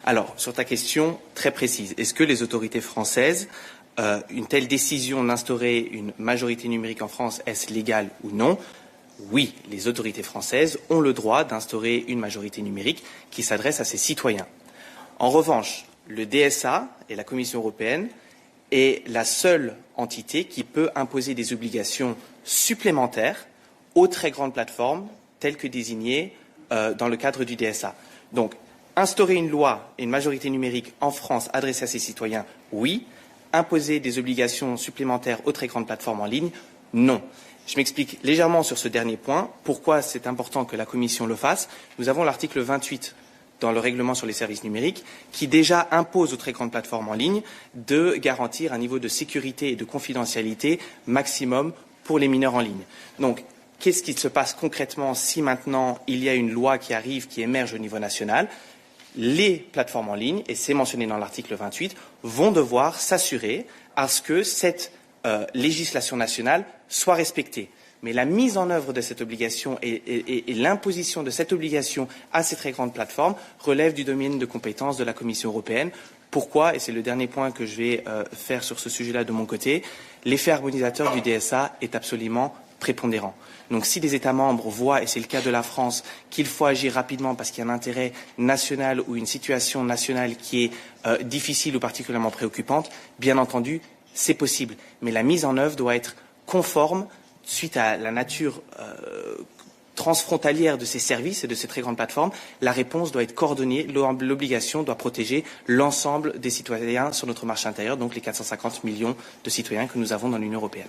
Alors, sur ta question très précise, est-ce que les autorités françaises, une telle décision d'instaurer une majorité numérique en France, est-ce légal ou non? Oui, les autorités françaises ont le droit d'instaurer une majorité numérique qui s'adresse à ses citoyens. En revanche, le DSA et la Commission européenne est la seule entité qui peut imposer des obligations supplémentaires aux très grandes plateformes telles que désignées dans le cadre du DSA. Donc, instaurer une loi et une majorité numérique en France adressée à ses citoyens, oui. Imposer des obligations supplémentaires aux très grandes plateformes en ligne, non. Je m'explique légèrement sur ce dernier point. Pourquoi c'est important que la Commission le fasse? Nous avons l'article 28 dans le règlement sur les services numériques qui déjà impose aux très grandes plateformes en ligne de garantir un niveau de sécurité et de confidentialité maximum pour les mineurs en ligne. Donc, qu'est-ce qui se passe concrètement si maintenant il y a une loi qui arrive, qui émerge au niveau national? Les plateformes en ligne, et c'est mentionné dans l'article 28, vont devoir s'assurer à ce que cette législation nationale soit respectée. Mais la mise en œuvre de cette obligation et l'imposition de cette obligation à ces très grandes plateformes relève du domaine de compétence de la Commission européenne. Pourquoi, et c'est le dernier point que je vais faire sur ce sujet-là de mon côté, l'effet harmonisateur du DSA est absolument prépondérant. Donc si les États membres voient, et c'est le cas de la France, qu'il faut agir rapidement parce qu'il y a un intérêt national ou une situation nationale qui est difficile ou particulièrement préoccupante, bien entendu, c'est possible. Mais la mise en œuvre doit être conforme suite à la nature transfrontalière de ces services et de ces très grandes plateformes. La réponse doit être coordonnée, l'obligation doit protéger l'ensemble des citoyens sur notre marché intérieur, donc les 450 millions de citoyens que nous avons dans l'Union européenne.